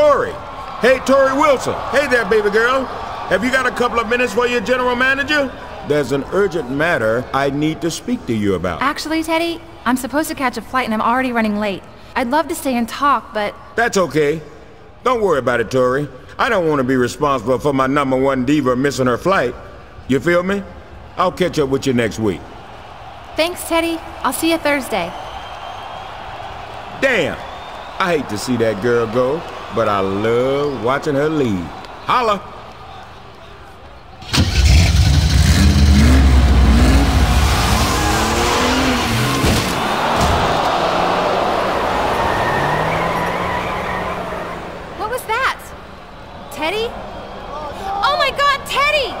Tori! Hey, Tori Wilson. Hey there, baby girl. Have you got a couple of minutes for your general manager? There's an urgent matter I need to speak to you about. Actually, Teddy, I'm supposed to catch a flight and I'm already running late. I'd love to stay and talk, but... That's okay. Don't worry about it, Tori. I don't want to be responsible for my #1 diva missing her flight. You feel me? I'll catch up with you next week. Thanks, Teddy. I'll see you Thursday. Damn! I hate to see that girl go, but I love watching her leave. Holla! What was that? Teddy? Oh my God, Teddy!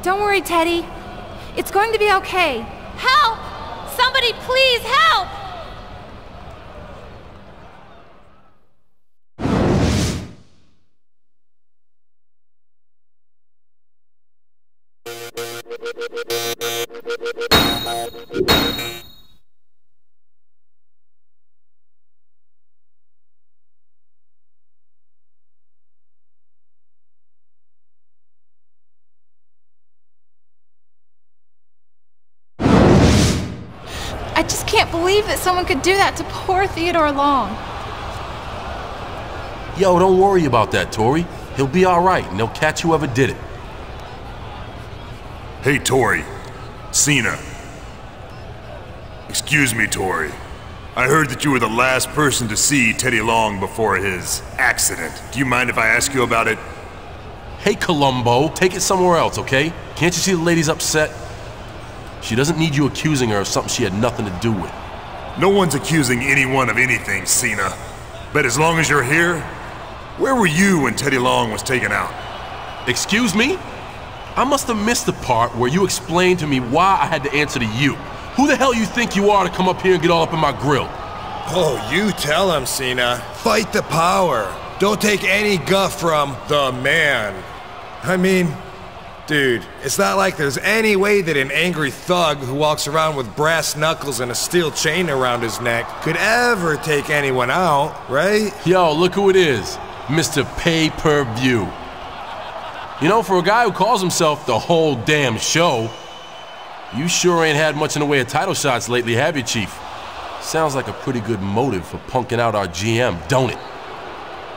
Don't worry, Teddy. It's going to be okay. Help! Somebody please help! I just can't believe that someone could do that to poor Theodore Long. Yo, don't worry about that, Tori. He'll be all right, and they'll catch whoever did it. Hey, Tori. Cena. Excuse me, Tori. I heard that you were the last person to see Teddy Long before his accident. Do you mind if I ask you about it? Hey, Columbo, take it somewhere else, okay? Can't you see the lady's upset? She doesn't need you accusing her of something she had nothing to do with. No one's accusing anyone of anything, Cena. But as long as you're here, where were you when Teddy Long was taken out? Excuse me? I must have missed the part where you explained to me why I had to answer to you. Who the hell you think you are to come up here and get all up in my grill? Oh, you tell him, Cena. Fight the power. Don't take any guff from the man. I mean, dude, it's not like there's any way that an angry thug who walks around with brass knuckles and a steel chain around his neck could ever take anyone out, right? Yo, look who it is. Mr. Pay-Per-View. You know, for a guy who calls himself the whole damn show, you sure ain't had much in the way of title shots lately, have you, Chief? Sounds like a pretty good motive for punking out our GM, don't it?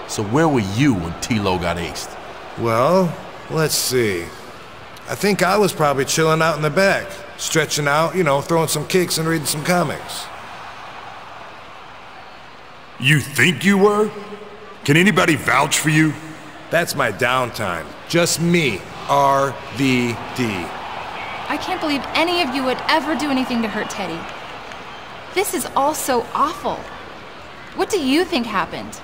So where were you when T-Lo got aced? Well, let's see. I think I was probably chilling out in the back, stretching out, you know, throwing some kicks and reading some comics. You think you were? Can anybody vouch for you? That's my downtime. Just me, RVD. I can't believe any of you would ever do anything to hurt Teddy. This is all so awful. What do you think happened?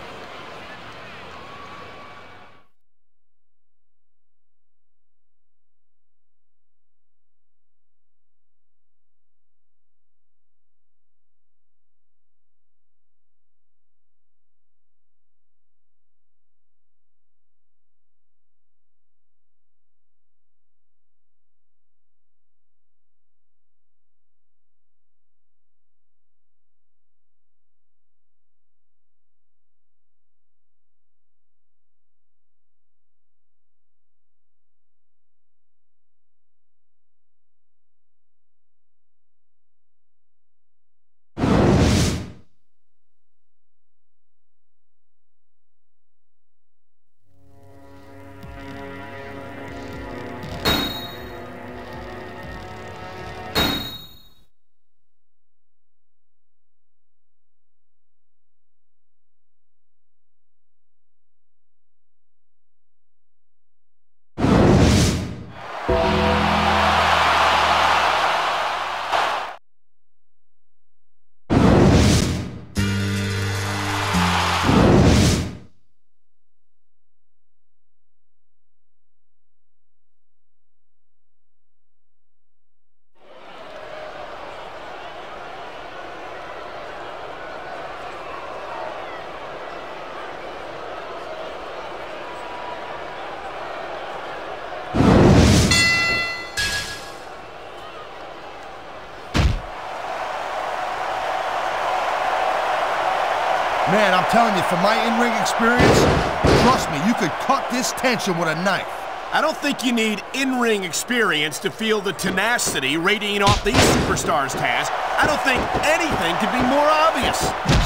telling you, from my in-ring experience, trust me, you could cut this tension with a knife. I don't think you need in-ring experience to feel the tenacity radiating off these superstars, Taz. I don't think anything could be more obvious.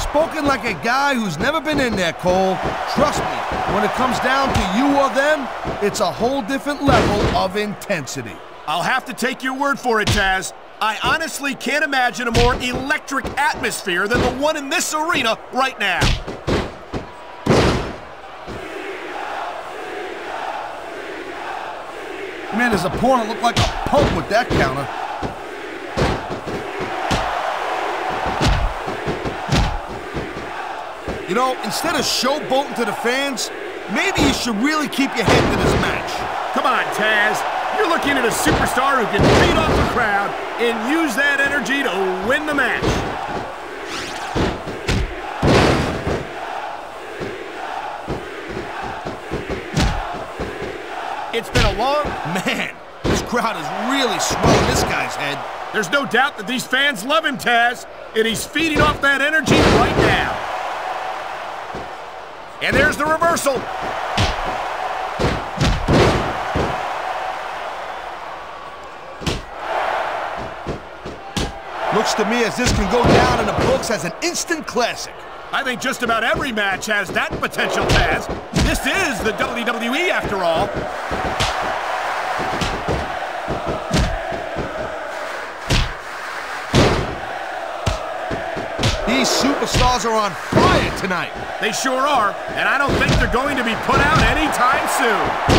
Spoken like a guy who's never been in there, Cole. Trust me, when it comes down to you or them, it's a whole different level of intensity. I'll have to take your word for it, Taz. I honestly can't imagine a more electric atmosphere than the one in this arena right now. Man, his opponent looked like a punk with that counter. You know, instead of showboating to the fans, maybe you should really keep your head to this match. Come on, Taz. You're looking at a superstar who can beat off the crowd and use that energy to win the match. It's been a long... Man, this crowd is really swelling this guy's head. There's no doubt that these fans love him, Taz, and he's feeding off that energy right now. And there's the reversal. Looks to me as this can go down in the books as an instant classic. I think just about every match has that potential, Taz. This is the WWE, after all. These superstars are on fire tonight. They sure are, and I don't think they're going to be put out anytime soon.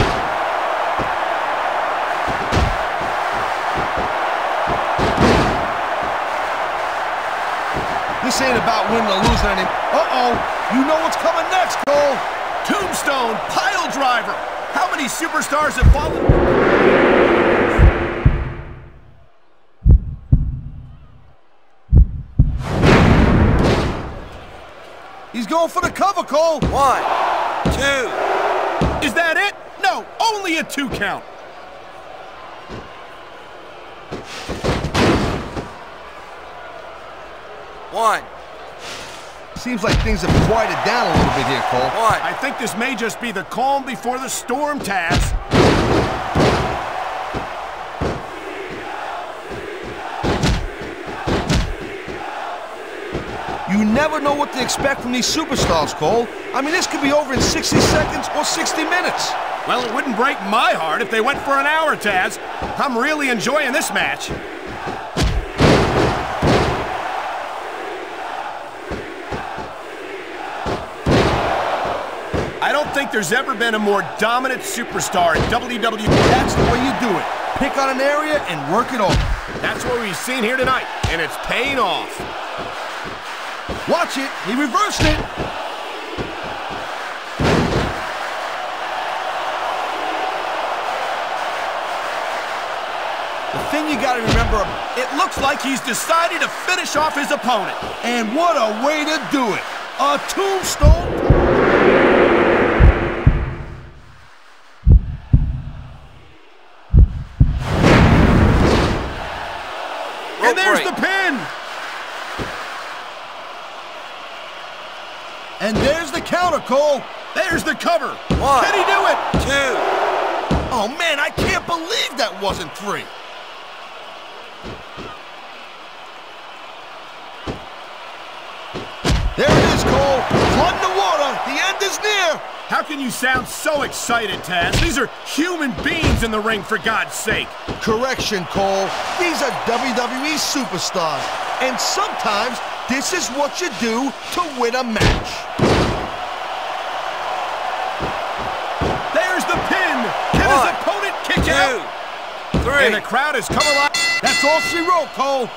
This ain't about winning or losing any... Uh-oh, you know what's coming next, Cole. Tombstone pile driver. How many superstars have fallen? He's going for the cover, Cole. 1, 2. Is that it? No, only a 2 count. One. Seems like things have quieted down a little bit here, Cole. One. I think this may just be the calm before the storm, Taz. You never know what to expect from these superstars, Cole. I mean, this could be over in 60 seconds or 60 minutes. Well, it wouldn't break my heart if they went for an hour, Taz. I'm really enjoying this match. I don't think there's ever been a more dominant superstar in WWE. That's the way you do it. Pick on an area and work it over. That's what we've seen here tonight, and it's paying off. Watch it. He reversed it. The thing you gotta remember, It looks like he's decided to finish off his opponent. and what a way to do it. A tombstone. And there's the pin. And there's the counter, Cole. There's the cover. 1, Can he do it? 2. Oh, man, I can't believe that wasn't 3. There it is, Cole. Flood in the water. The end is near. How can you sound so excited, Taz? These are human beings in the ring, for God's sake. Correction, Cole. These are WWE superstars. And sometimes this is what you do to win a match. There's the pin. Can his opponent kick 2, out? 3. And the crowd has come alive. That's all she wrote, Cole.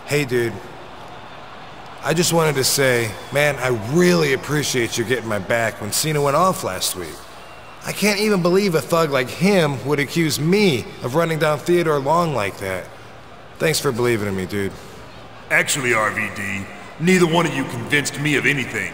Hey, dude. I just wanted to say, man, I really appreciate you getting my back when Cena went off last week. I can't even believe a thug like him would accuse me of running down Theodore Long like that. Thanks for believing in me, dude. Actually, RVD, neither one of you convinced me of anything.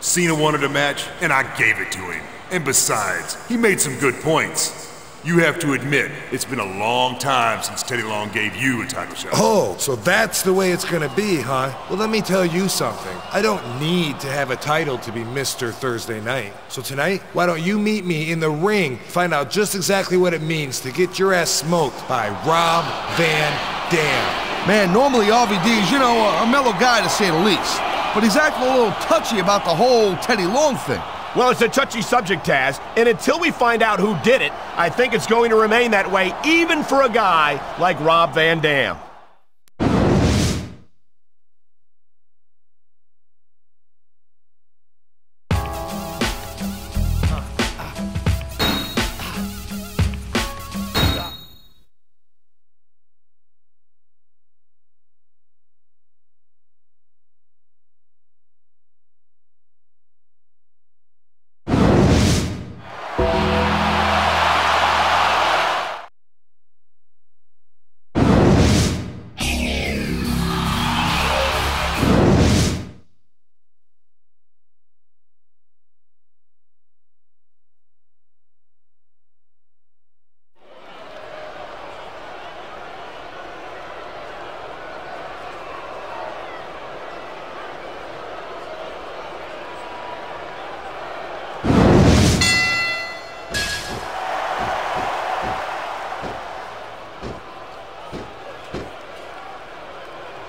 Cena wanted a match, and I gave it to him. And besides, he made some good points. You have to admit, it's been a long time since Teddy Long gave you a title shot. Oh, so that's the way it's gonna be, huh? Well, let me tell you something. I don't need to have a title to be Mr. Thursday Night. So tonight, why don't you meet me in the ring, find out just exactly what it means to get your ass smoked by Rob Van Dam. Man, normally RVD is, a mellow guy to say the least. But he's acting a little touchy about the whole Teddy Long thing. Well, it's a touchy subject, Taz, and until we find out who did it, I think it's going to remain that way, even for a guy like Rob Van Dam.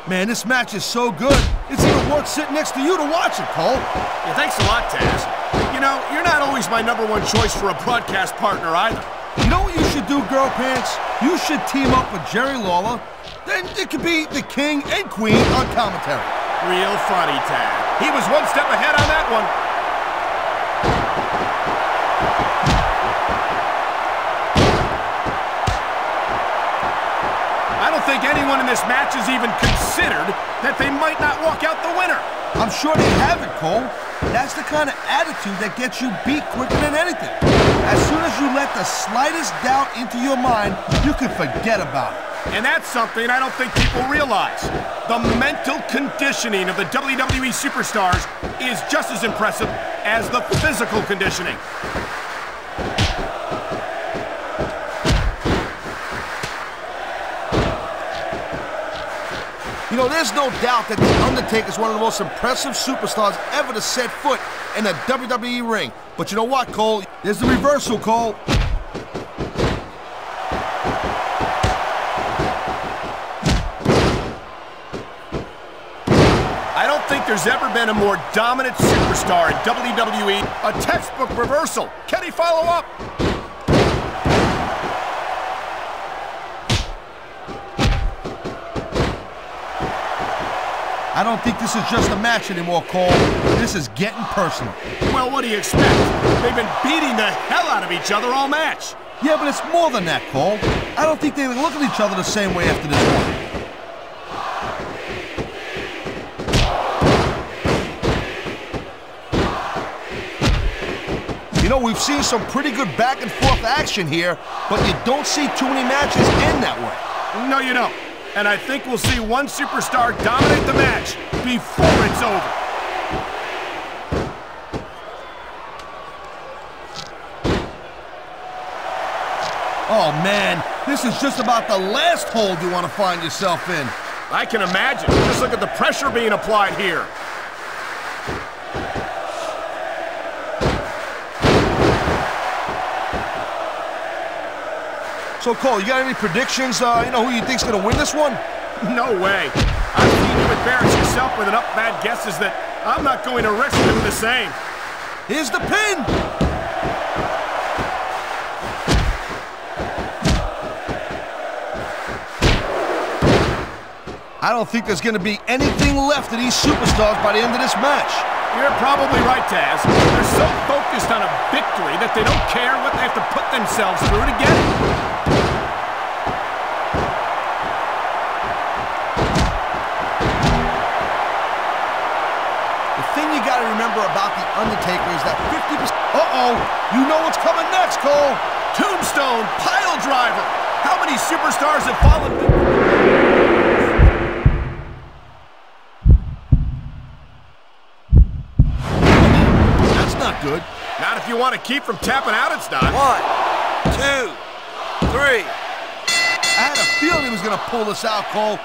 Man, this match is so good, it's even worth sitting next to you to watch it, Cole. Yeah, thanks a lot, Taz. You're not always my #1 choice for a broadcast partner either. You know what you should do, Girl Pants? You should team up with Jerry Lawler. Then it could be the king and queen on commentary. Real funny, Taz. He was one step ahead on that one. I don't think anyone in this match has even considered that they might not walk out the winner. I'm sure they haven't, Cole. That's the kind of attitude that gets you beat quicker than anything. As soon as you let the slightest doubt into your mind, you can forget about it. And that's something I don't think people realize. The mental conditioning of the WWE superstars is just as impressive as the physical conditioning. There's no doubt that The Undertaker is one of the most impressive superstars ever to set foot in a WWE ring. But you know what, Cole? There's the reversal, Cole. I don't think there's ever been a more dominant superstar in WWE. A textbook reversal. Can he follow up? I don't think this is just a match anymore, Cole. This is getting personal. Well, what do you expect? They've been beating the hell out of each other all match. Yeah, but it's more than that, Cole. I don't think they look at each other the same way after this one. We've seen some pretty good back and forth action here, but you don't see too many matches end that way. No, you don't. And I think we'll see one superstar dominate the match before it's over. Oh, man, this is just about the last hold you want to find yourself in. I can imagine. Just look at the pressure being applied here. So, Cole, you got any predictions, who you think's going to win this one? No way. I've seen you embarrass yourself with enough bad guesses that I'm not going to risk doing the same. Here's the pin. I don't think there's going to be anything left of these superstars by the end of this match. You're probably right, Taz. They're so focused on a victory that they don't care what they have to put themselves through to get it. remember about the Undertaker is that 50%... Uh-oh, you know what's coming next, Cole. Tombstone pile driver. How many superstars have fallen? That's not good. Not if you want to keep from tapping out, it's not. 1, 2, 3. I had a feeling he was going to pull this out, Cole.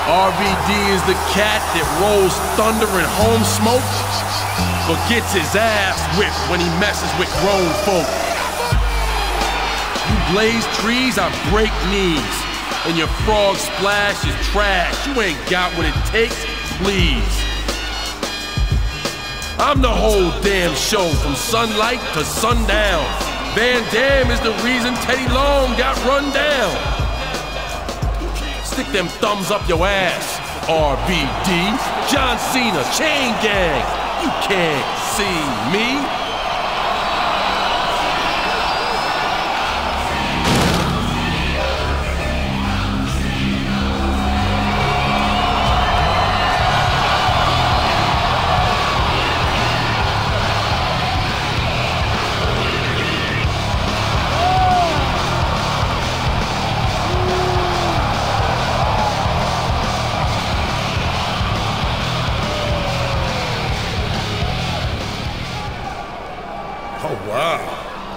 RVD is the cat that rolls thunder and home smoke, but gets his ass whipped when he messes with grown folk. You blaze trees, I break knees, and your frog splash is trash. You ain't got what it takes, please. I'm the whole damn show from sunlight to sundown. Van Dam is the reason Teddy Long got run down. Stick them thumbs up your ass, RVD, John Cena, Chain Gang. You can't see me. Oh, wow.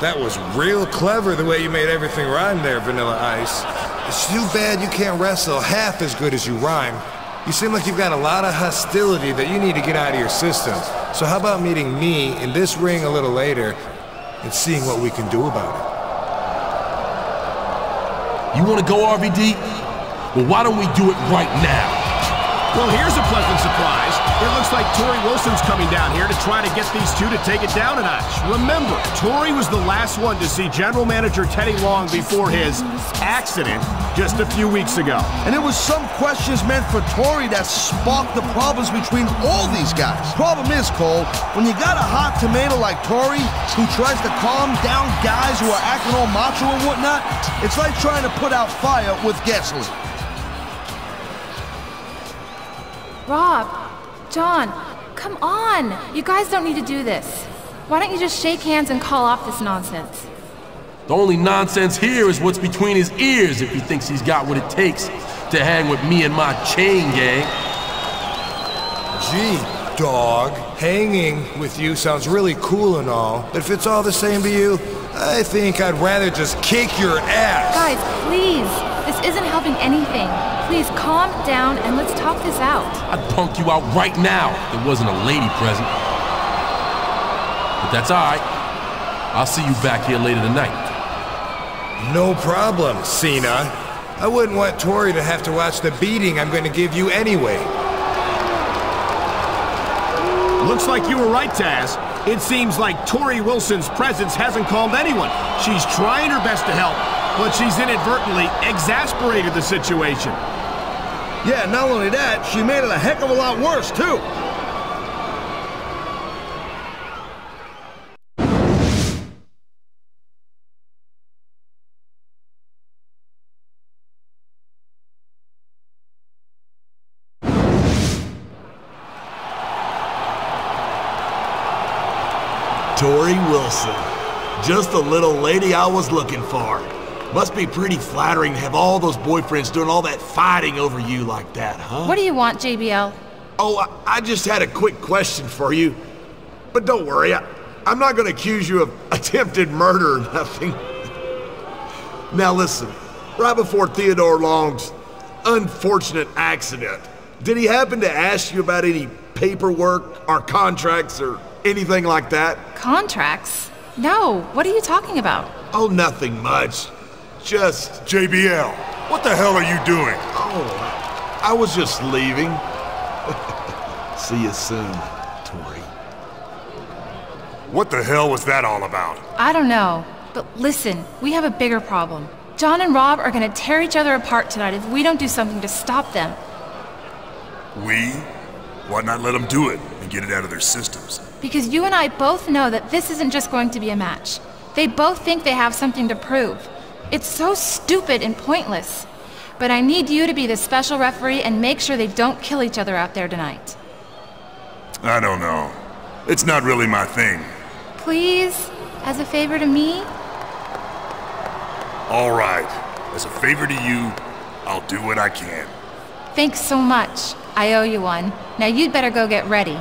That was real clever the way you made everything rhyme there, Vanilla Ice. It's too bad you can't wrestle half as good as you rhyme. You seem like you've got a lot of hostility that you need to get out of your system. So how about meeting me in this ring a little later and seeing what we can do about it? You want to go, RVD? Well, why don't we do it right now? Well, here's a pleasant surprise. It looks like Torrie Wilson's coming down here to try to get these two to take it down a notch. Remember, Torrie was the last one to see General Manager Teddy Long before his accident just a few weeks ago. And it was some questions meant for Torrie that sparked the problems between all these guys. Problem is, Cole, when you got a hot tomato like Torrie who tries to calm down guys who are acting all macho and whatnot, it's like trying to put out fire with gasoline. Rob, John, come on. You guys don't need to do this. Why don't you just shake hands and call off this nonsense? The only nonsense here is what's between his ears if he thinks he's got what it takes to hang with me and my chain gang. Gee, dog, hanging with you sounds really cool and all, but if it's all the same to you, I think I'd rather just kick your ass. Guys, please. This isn't helping anything. Please calm down and let's talk this out. I'd punk you out right now if there wasn't a lady present. But that's all right. I'll see you back here later tonight. No problem, Cena. I wouldn't want Torrie to have to watch the beating I'm going to give you anyway. Looks like you were right, Taz. It seems like Torrie Wilson's presence hasn't calmed anyone. She's trying her best to help, but she's inadvertently exasperated the situation. Yeah, not only that, she made it a heck of a lot worse, too. Torrie Wilson. Just the little lady I was looking for. Must be pretty flattering to have all those boyfriends doing all that fighting over you like that, huh? What do you want, JBL? Oh, I just had a quick question for you. But don't worry, I'm not going to accuse you of attempted murder or nothing. Now listen, right before Theodore Long's unfortunate accident, did he happen to ask you about any paperwork or contracts or anything like that? Contracts? No, what are you talking about? Oh, nothing much. Just... JBL, what the hell are you doing? Oh, I was just leaving. See you soon, Tori. What the hell was that all about? I don't know, but listen, we have a bigger problem. John and Rob are gonna tear each other apart tonight if we don't do something to stop them. We? Why not let them do it and get it out of their systems? Because you and I both know that this isn't just going to be a match. They both think they have something to prove. It's so stupid and pointless. But I need you to be the special referee and make sure they don't kill each other out there tonight. I don't know. It's not really my thing. Please? As a favor to me? All right. As a favor to you, I'll do what I can. Thanks so much. I owe you one. Now you'd better go get ready.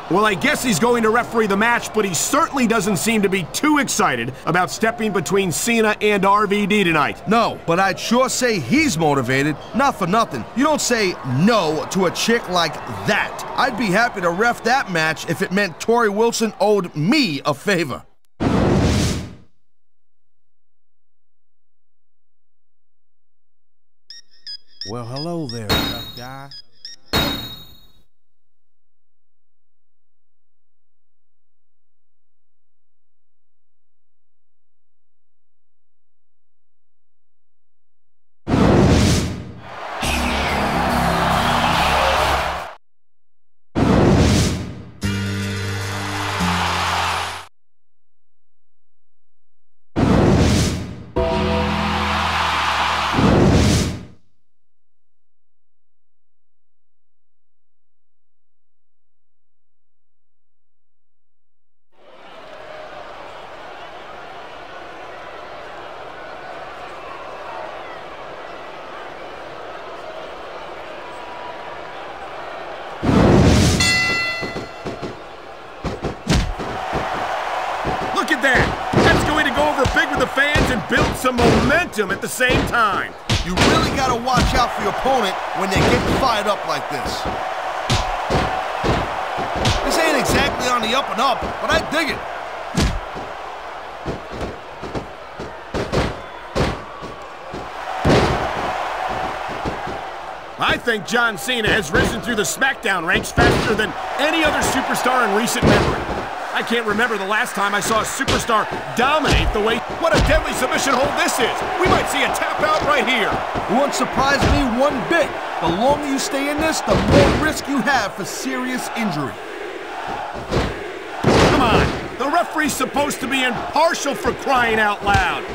Well, I guess he's going to referee the match, but he certainly doesn't seem to be too excited about stepping between Cena and RVD tonight. No, but I'd sure say he's motivated. Not for nothing. You don't say no to a chick like that. I'd be happy to ref that match if it meant Tori Wilson owed me a favor. Well, hello there, tough guy. Look at that! That's going to go over big with the fans and build some momentum at the same time. You really gotta watch out for your opponent when they get fired up like this. This ain't exactly on the up and up, but I dig it. I think John Cena has risen through the Smackdown ranks faster than any other superstar in recent memory. I can't remember the last time I saw a superstar dominate the way... What a deadly submission hold this is! We might see a tap out right here! It won't surprise me one bit. The longer you stay in this, the more risk you have for serious injury. Come on! The referee's supposed to be impartial, for crying out loud!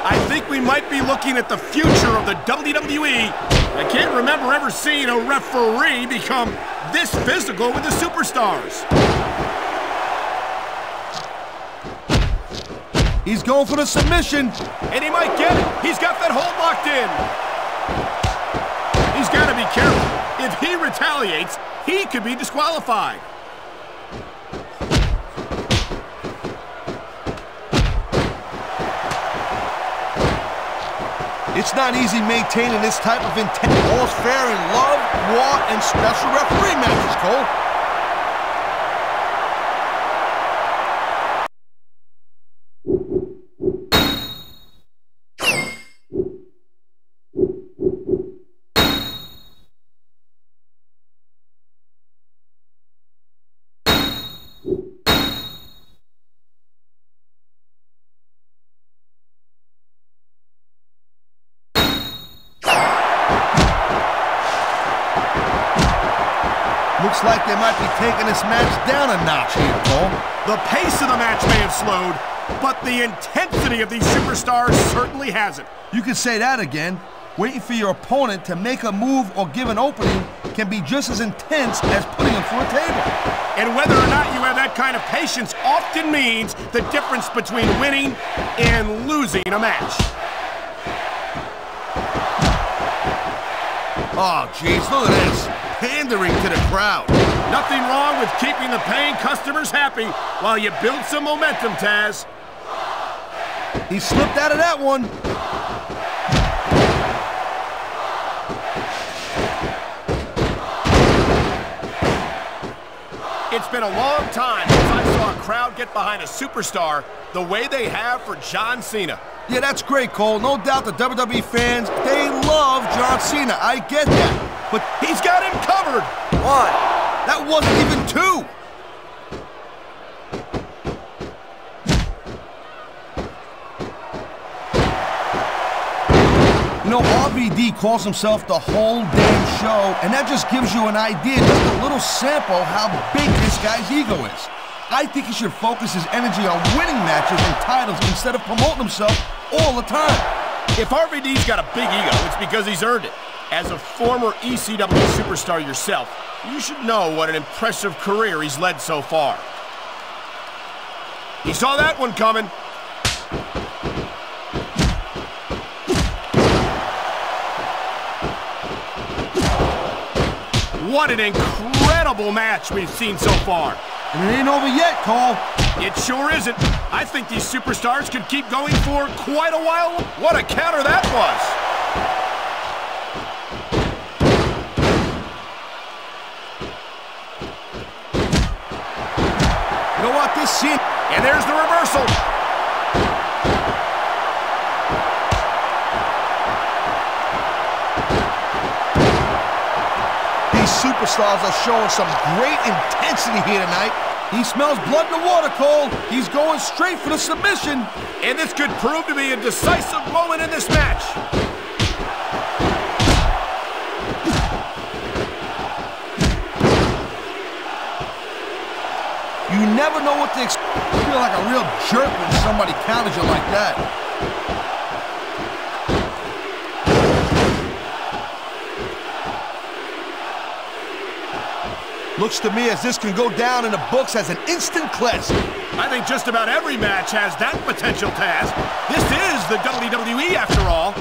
I think we might be looking at the future of the WWE. I can't remember ever seeing a referee become this physical with the superstars. He's going for the submission. And he might get it. He's got that hold locked in. He's got to be careful. If he retaliates, he could be disqualified. It's not easy maintaining this type of intent. All's fair in love, war, and special referee matches, Cole. Looks like they might be taking this match down a notch here, Cole. The pace of the match may have slowed, but the intensity of these superstars certainly hasn't. You can say that again. Waiting for your opponent to make a move or give an opening can be just as intense as putting him through a table. And whether or not you have that kind of patience often means the difference between winning and losing a match. Oh, jeez, look at this. Pandering to the crowd. Nothing wrong with keeping the paying customers happy while you build some momentum, Taz. He slipped out of that one. been a long time since I saw a crowd get behind a superstar the way they have for John Cena. Yeah, that's great, Cole. No doubt the WWE fans, they love John Cena. I get that. But he's got him covered. 1. That wasn't even 2. You know, RVD calls himself the whole damn show, and that just gives you an idea, just a little sample how big this guy's ego is. I think he should focus his energy on winning matches and titles instead of promoting himself all the time. If RVD's got a big ego, it's because he's earned it. As a former ECW superstar yourself, you should know what an impressive career he's led so far. He saw that one coming. What an incredible match we've seen so far. And it ain't over yet, Cole. It sure isn't. I think these superstars could keep going for quite a while. What a counter that was. You know what, this scene... And there's the reversal. Superstars are showing some great intensity here tonight. He smells blood in the water, Cole. He's going straight for the submission. And this could prove to be a decisive moment in this match. You never know what to expect. You feel like a real jerk when somebody counters you like that. Looks to me as this can go down in the books as an instant classic. I think just about every match has that potential, Taz. This is the WWE after all.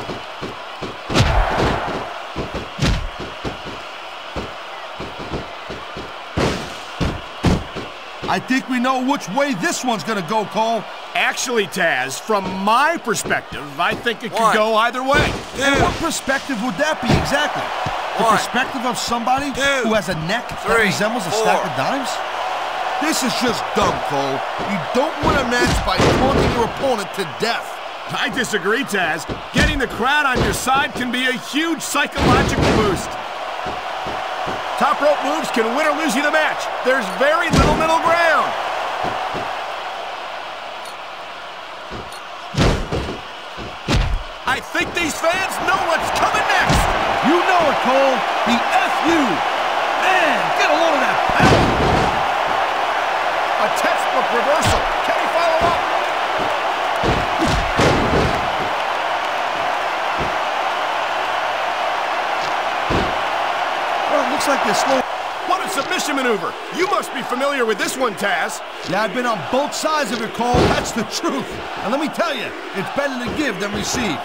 I think we know which way this one's gonna go, Cole. Actually, Taz, from my perspective, I think it could go either way. And what perspective would that be exactly? The perspective of somebody who has a neck that resembles a stack of dimes? This is just dumb, Cole. You don't win a match by taunting your opponent to death. I disagree, Taz. Getting the crowd on your side can be a huge psychological boost. Top rope moves can win or lose you the match. There's very little middle ground. I think these fans know what's coming next. You know it, Cole. The F.U. Man, get a load of that power. A textbook reversal. Can he follow up? Well, it looks like they're slow. What a submission maneuver. You must be familiar with this one, Taz. Yeah, I've been on both sides of it, Cole. That's the truth. And let me tell you, it's better to give than receive.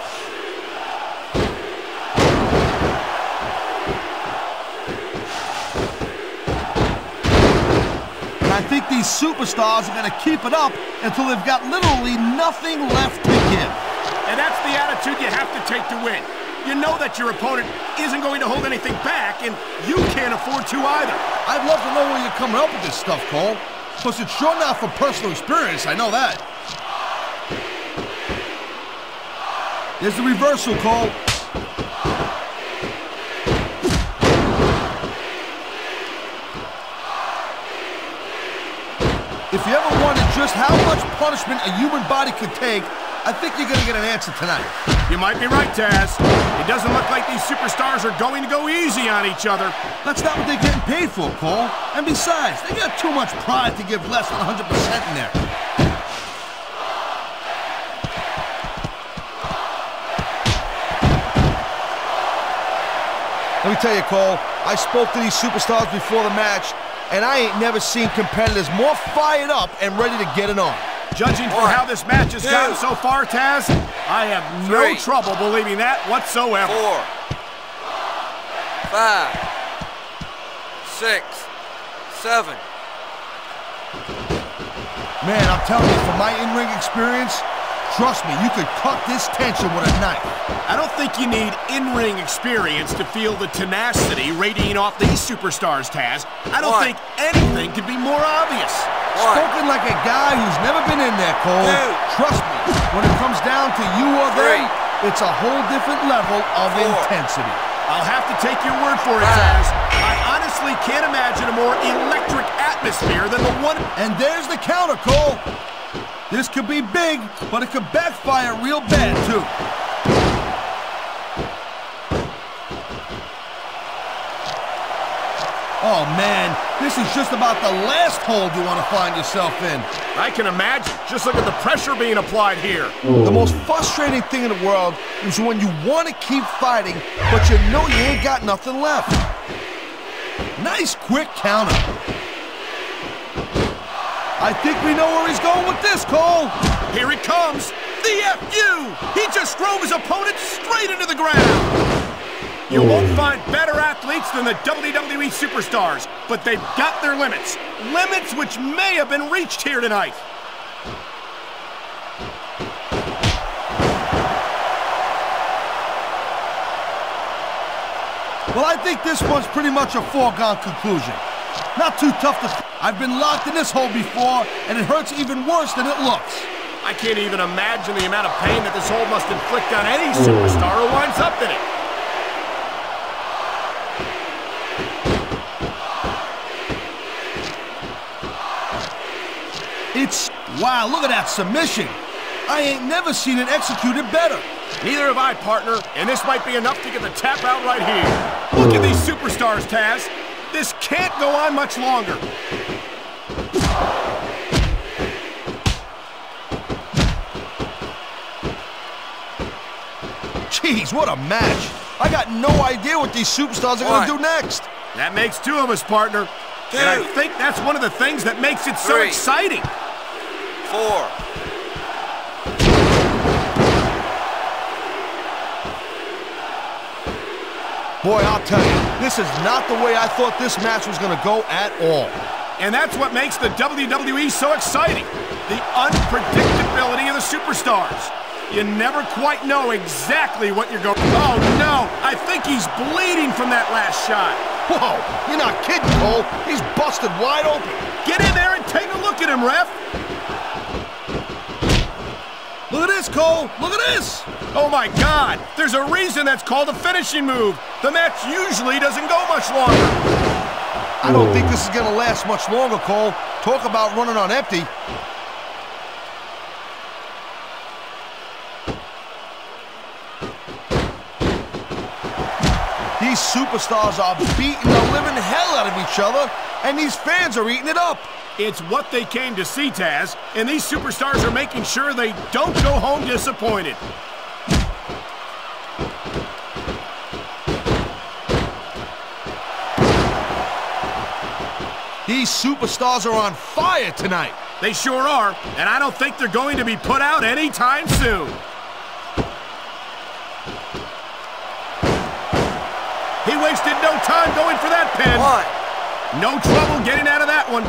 I think these superstars are going to keep it up until they've got literally nothing left to give. And that's the attitude you have to take to win. You know that your opponent isn't going to hold anything back, and you can't afford to either. I'd love to know where you're coming up with this stuff, Cole. Because it's sure not from personal experience, I know that. There's the reversal, Cole. If you ever wondered just how much punishment a human body could take, I think you're going to get an answer tonight. You might be right, Taz. It doesn't look like these superstars are going to go easy on each other. That's not what they're getting paid for, Cole. And besides, they got too much pride to give less than 100% in there. Let me tell you, Cole, I spoke to these superstars before the match, and I ain't never seen competitors more fired up and ready to get it on. Judging for how this match has gone so far, Taz, I have no trouble believing that whatsoever. 4, 5, 6, 7. Man, I'm telling you, from my in-ring experience, Trust me, you could cut this tension with a knife. I don't think you need in-ring experience to feel the tenacity radiating off these superstars, Taz. I don't think anything could be more obvious. Spoken like a guy who's never been in there, Cole. Trust me, when it comes down to you or they, it's a whole different level of intensity. I'll have to take your word for it, Taz. I honestly can't imagine a more electric atmosphere than the one... And there's the counter, Cole. This could be big, but it could backfire real bad, too. Oh, man, this is just about the last hold you want to find yourself in. I can imagine. Just look at the pressure being applied here. The most frustrating thing in the world is when you want to keep fighting, but you know you ain't got nothing left. Nice quick counter. I think we know where he's going with this, Cole. Here it comes. The FU. He just drove his opponent straight into the ground. You won't find better athletes than the WWE superstars, but they've got their limits. Limits which may have been reached here tonight. Well, I think this one's pretty much a foregone conclusion. Not too tough to... I've been locked in this hole before, and it hurts even worse than it looks. I can't even imagine the amount of pain that this hole must inflict on any superstar who winds up in it. Wow, look at that submission. I ain't never seen it executed better. Neither have I, partner, and this might be enough to get the tap out right here. Look at these superstars, Taz. This can't go on much longer. Jeez, what a match. I got no idea what these superstars are going to do next. That makes two of us, partner. And I think that's one of the things that makes it so exciting. 4. Boy, I'll tell you, this is not the way I thought this match was going to go at all. And that's what makes the WWE so exciting. The unpredictability of the superstars. You never quite know exactly what you're going... Oh, no! I think he's bleeding from that last shot. Whoa! You're not kidding, Cole. He's busted wide open. Get in there and take a look at him, ref. Look at this, Cole. Look at this. Oh, my God. There's a reason that's called a finishing move. The match usually doesn't go much longer. I don't think this is going to last much longer, Cole. Talk about running on empty. These superstars are beating the living hell out of each other, and these fans are eating it up. It's what they came to see, Taz, and these superstars are making sure they don't go home disappointed. These superstars are on fire tonight. They sure are, and I don't think they're going to be put out anytime soon. He wasted no time going for that pin. No trouble getting out of that one.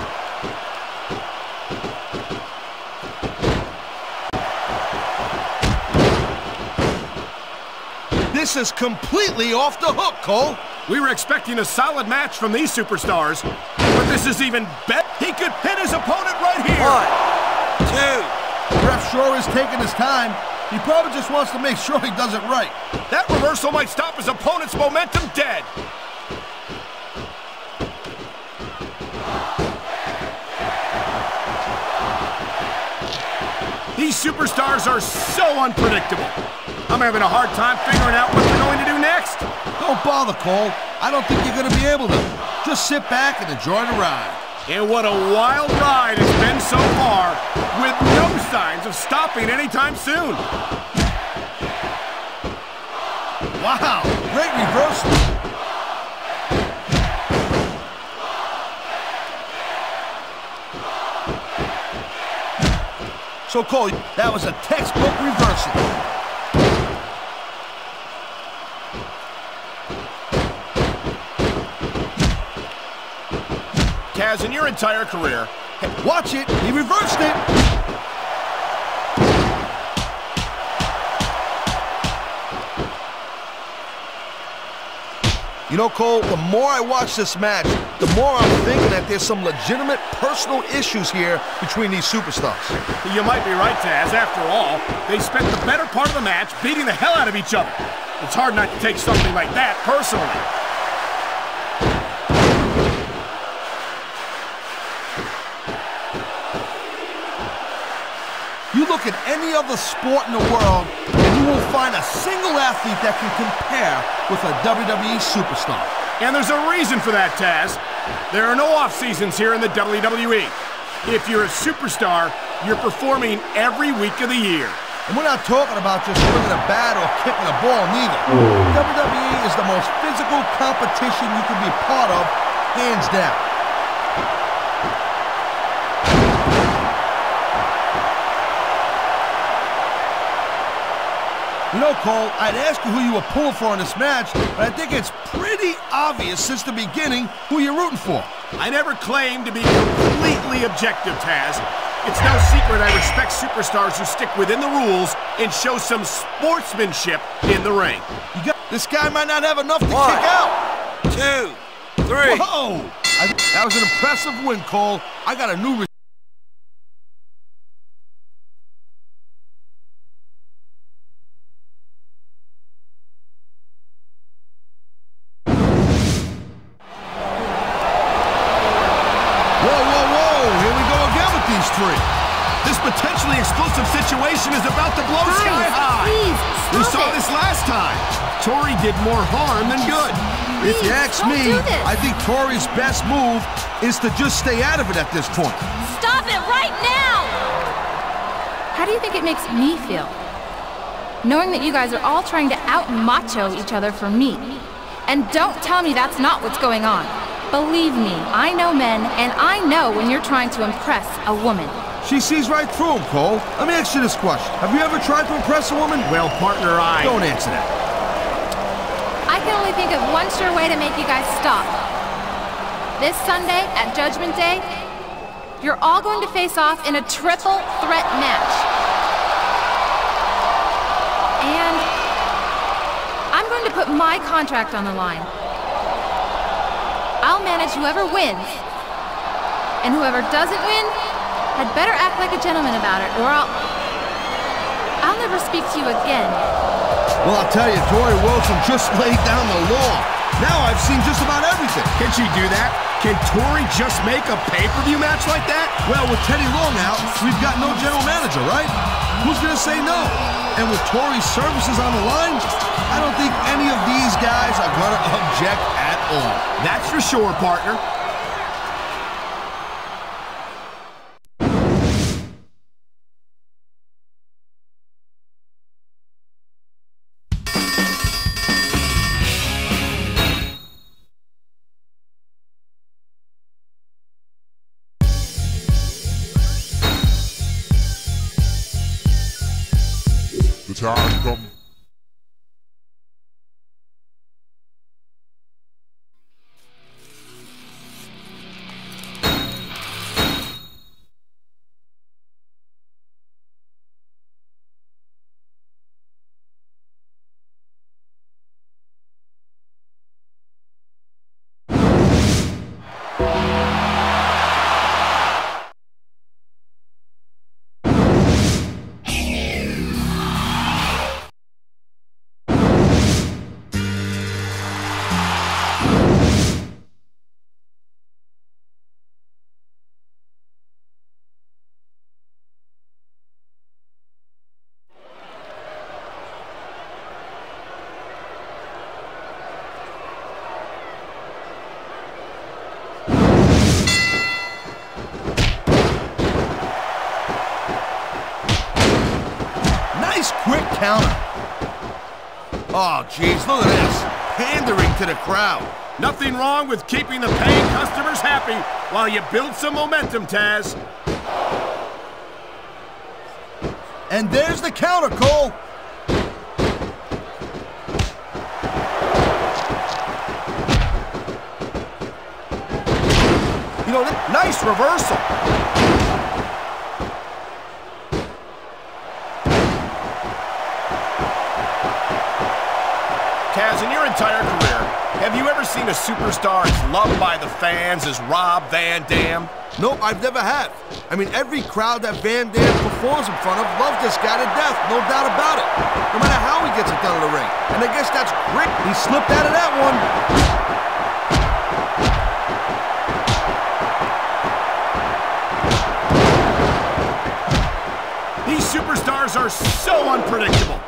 This is completely off the hook, Cole. We were expecting a solid match from these superstars, but this is even better. He could pin his opponent right here. 1, 2. The ref sure is taking his time. He probably just wants to make sure he does it right. That reversal might stop his opponent's momentum dead. These superstars are so unpredictable. I'm having a hard time figuring out what they're going to do next. Don't bother, Cole. I don't think you're going to be able to. Just sit back and enjoy the ride. And what a wild ride it's been so far, with no signs of stopping anytime soon. Wow, great reversal. So, Cole, that was a textbook reversal. Taz, in your entire career... Hey, watch it. He reversed it. You know, Cole, the more I watch this match, the more I'm thinking that there's some legitimate personal issues here between these superstars. You might be right, Taz. After all, they spent the better part of the match beating the hell out of each other. It's hard not to take something like that personally. You look at any other sport in the world, and you won't find a single athlete that can compare with a WWE superstar. And there's a reason for that, Taz. There are no off-seasons here in the WWE. If you're a superstar, you're performing every week of the year. And we're not talking about just swinging a bat or kicking a ball, neither. WWE is the most physical competition you can be part of, hands down. You know, Cole, I'd ask you who you were pulling for in this match, but I think it's pretty obvious since the beginning who you're rooting for. I never claimed to be completely objective, Taz. It's no secret I respect superstars who stick within the rules and show some sportsmanship in the ring. This guy might not have enough to kick out. 2, 3. Whoa! That was an impressive win, Cole. I got a new... This potentially explosive situation is about to blow sky high. Please, we saw this last time. Tori did more harm than good. If you ask me, I think Tori's best move is to just stay out of it at this point. Stop it right now! How do you think it makes me feel? Knowing that you guys are all trying to out-macho each other for me. And don't tell me that's not what's going on. Believe me, I know men, and I know when you're trying to impress a woman. She sees right through him, Cole. Let me ask you this question. Have you ever tried to impress a woman? Well, partner, Don't answer that. I can only think of one sure way to make you guys stop. This Sunday, at Judgment Day, you're all going to face off in a triple threat match. And I'm going to put my contract on the line. I'll manage whoever wins. And whoever doesn't win had better act like a gentleman about it, or I'll never speak to you again. Well, I'll tell you, Tori Wilson just laid down the law. Now I've seen just about everything. Can she do that? Can Tori just make a pay-per-view match like that? Well, with Teddy Long out, we've got no general manager, right? Who's gonna say no? And with Tori's services on the line, I don't think any of these guys are gonna object at all. That's for sure, partner. The time comes. Quick counter. Oh, jeez, look at this. Pandering to the crowd. Nothing wrong with keeping the paying customers happy while you build some momentum, Taz. And there's the counter, Cole. You know, nice reversal. Taz, in your entire career, have you ever seen a superstar as loved by the fans as Rob Van Dam? Nope, I've never have. I mean, every crowd that Van Dam performs in front of loves this guy to death, no doubt about it. No matter how he gets it done in the ring. And I guess that's great. He slipped out of that one. These superstars are so unpredictable.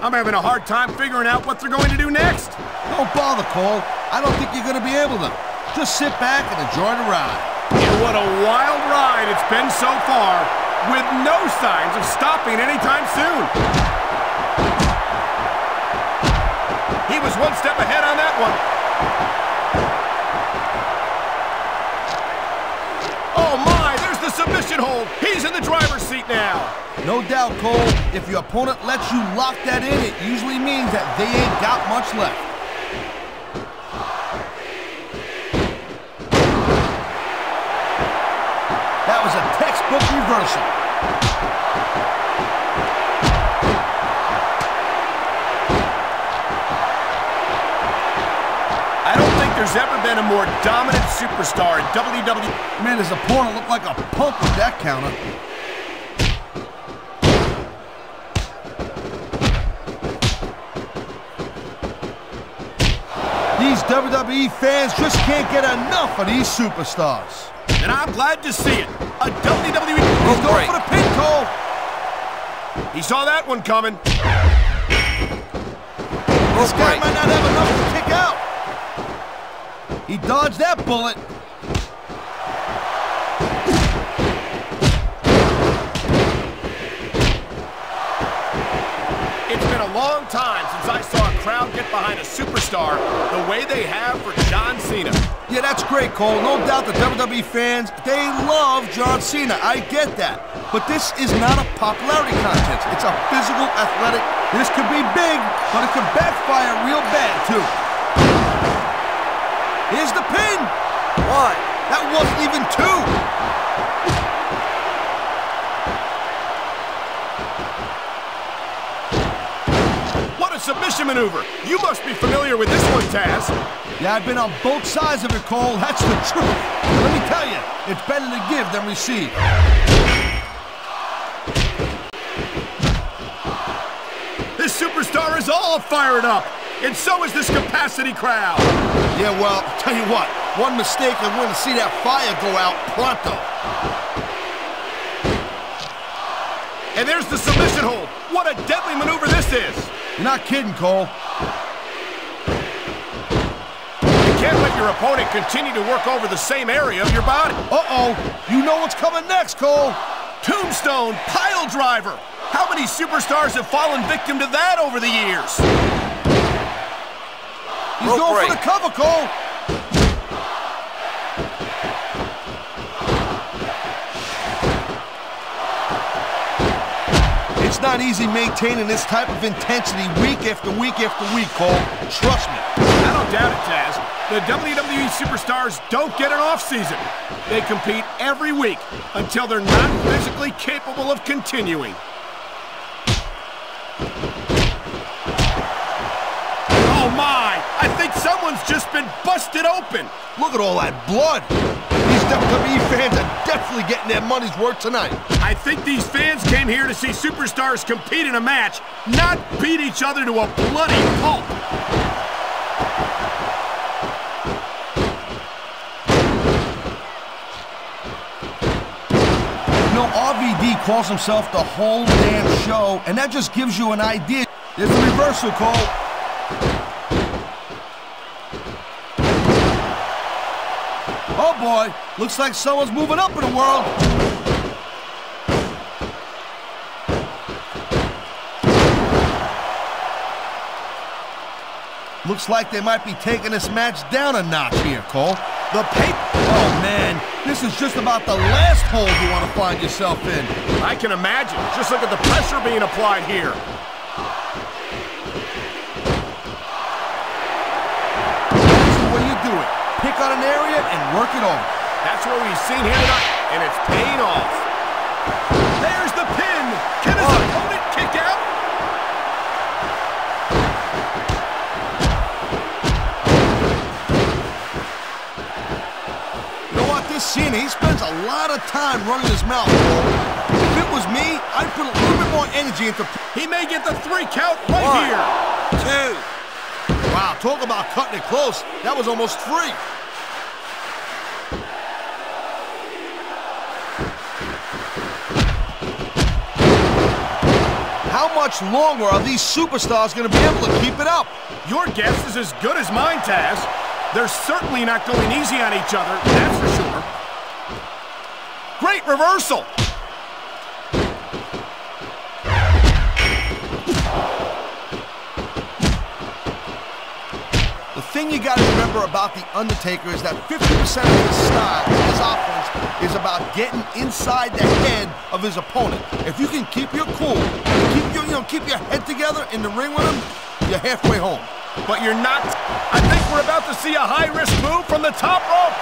I'm having a hard time figuring out what they're going to do next. Don't bother, Cole. I don't think you're going to be able to. Just sit back and enjoy the ride. And what a wild ride it's been so far, with no signs of stopping anytime soon. He was one step ahead on that one. Oh my, there's the submission hold. He's in the driver's seat now. No doubt, Cole. If your opponent lets you lock that in, it usually means that they ain't got much left. That was a textbook reversal. I don't think there's ever been a more dominant superstar in WWE. Man, his opponent looked like a punk with that counter. These WWE fans just can't get enough of these superstars. And I'm glad to see it. A WWE... He's going for the pin, Cole. He saw that one coming. This guy might not have enough to kick out. He dodged that bullet. It's been a long time since I saw a crowd get behind a superstar the way they have for John Cena. Yeah, that's great, Cole. No doubt the WWE fans, they love John Cena. I get that. But this is not a popularity contest. It's a physical, athletic. This could be big, but it could backfire real bad, too. Here's the pin. One. That wasn't even two. What a submission maneuver. You must be familiar with this one, Taz. Yeah, I've been on both sides of it, Cole. That's the truth. And let me tell you, it's better to give than receive. This superstar is all fired up, and so is this capacity crowd. Yeah, well, tell you what, one mistake and we're going to see that fire go out pronto. And there's the submission hold. What a deadly maneuver this is. You're not kidding, Cole. You can't let your opponent continue to work over the same area of your body. Uh-oh, you know what's coming next, Cole. Tombstone pile driver. How many superstars have fallen victim to that over the years? He's going for the cover, Cole. It's not easy maintaining this type of intensity week after week after week, Cole. Trust me. I don't doubt it, Taz. The WWE superstars don't get an off-season. They compete every week until they're not physically capable of continuing. Oh my! I think someone's just been busted open! Look at all that blood! These WWE fans are definitely getting their money's worth tonight. I think these fans came here to see superstars compete in a match, not beat each other to a bloody pulp. You know, RVD calls himself the whole damn show, and that just gives you an idea. There's a reversal, Cole. Oh boy, looks like someone's moving up in the world. Looks like they might be taking this match down a notch here, Cole. Oh man, this is just about the last hole you want to find yourself in. I can imagine. Just look at the pressure being applied here. That's the way you do it. Pick on an area and work it over. That's what we've seen here tonight, and it's paying off. There's the pin. Can his opponent kick out? this Cena, he spends a lot of time running his mouth, Cole. If it was me, I'd put a little bit more energy into... He may get the 3 count right 1, here. 2. Wow, talk about cutting it close. That was almost 3. How much longer are these superstars going to be able to keep it up? Your guess is as good as mine, Taz. They're certainly not going easy on each other, that's for sure. Great reversal. The thing you got to remember about The Undertaker is that 50% of his style, his offense, is about getting inside the head of his opponent. If you can keep your cool, keep your head together in the ring with him, you're halfway home. But you're not. I think we're about to see a high-risk move from the top rope.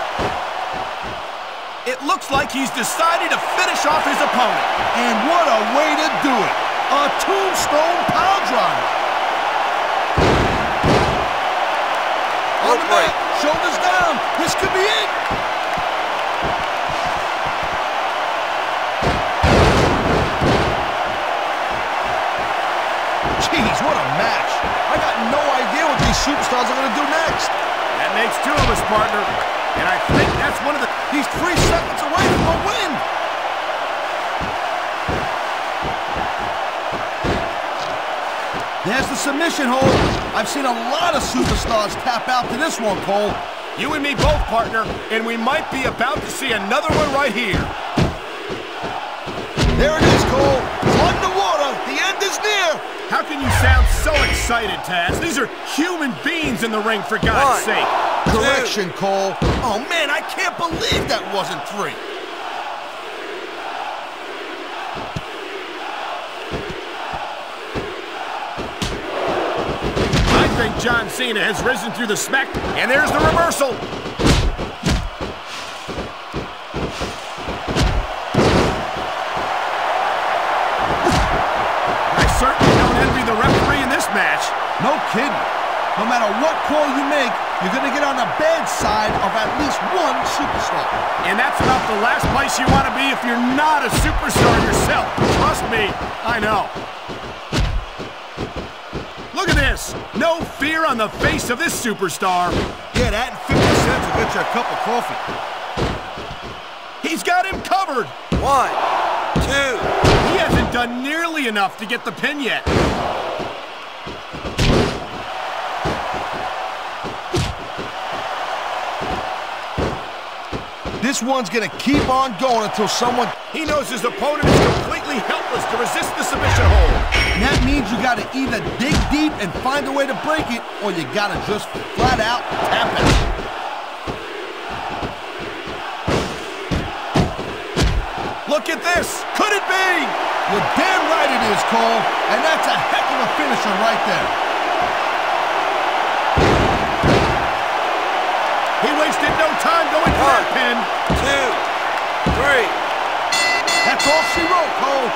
It looks like he's decided to finish off his opponent. And what a way to do it. A tombstone power driver. On the mat, shoulders down. This could be it. Jeez, what a match. I got no idea what these superstars are going to do next. That makes 2 of us, partner. And I think that's one of the... He's 3 seconds away from a win. There's the submission hold. I've seen a lot of superstars tap out to this one, Cole. You and me both, partner, and we might be about to see another one right here. There it is, Cole. Underwater. The end is near. How can you sound so excited, Taz? These are human beings in the ring, for God's sake. Correction, Cole. Oh, man, I can't believe that wasn't 3. I think John Cena has risen through the smack, and there's the reversal. I certainly don't envy the referee in this match. No kidding. No matter what call you make, you're going to get on the bad side of at least one superstar. And that's about the last place you want to be if you're not a superstar yourself. Trust me, I know. Look at this. No fear on the face of this superstar. Yeah, that and 50 cents will get you a cup of coffee. He's got him covered. 1, 2. He hasn't done nearly enough to get the pin yet. This one's going to keep on going until someone... He knows his opponent is completely helpless to resist the submission hold. And that means you got to either dig deep and find a way to break it, or you got to just flat out tap it. Look at this. Could it be? You're damn right it is, Cole. And that's a heck of a finisher right there. He wasted no time going for that pin. 2, 3. That's all she wrote, Cole.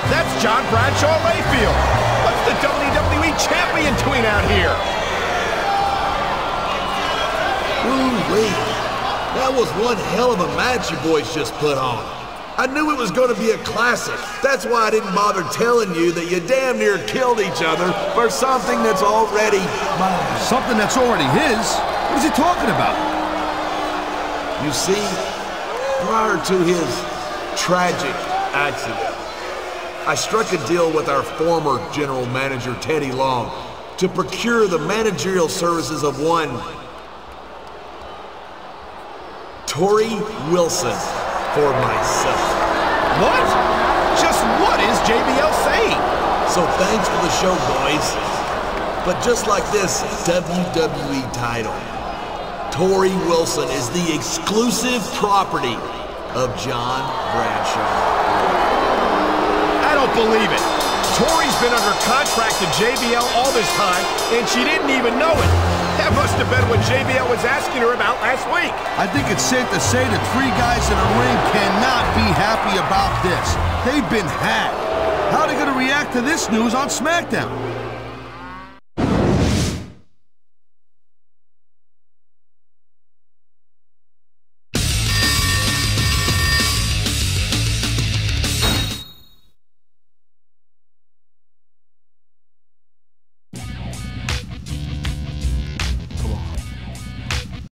That's John Bradshaw Layfield. What's the WWE champion doing out here? Ooh-wee. That was one hell of a match you boys just put on. I knew it was going to be a classic. That's why I didn't bother telling you that you damn near killed each other for something that's already mine. Something that's already his? What is he talking about? You see, prior to his tragic accident, I struck a deal with our former general manager, Teddy Long, to procure the managerial services of one Torrie Wilson for myself. What? Just what is JBL saying? So thanks for the show, boys. But just like this WWE title, Torrie Wilson is the exclusive property of John Bradshaw. I don't believe it. Tori's been under contract to JBL all this time, and she didn't even know it. That must have been what JBL was asking her about last week. I think it's safe to say the three guys in the ring cannot be happy about this. They've been had. How are they going to react to this news on Smackdown?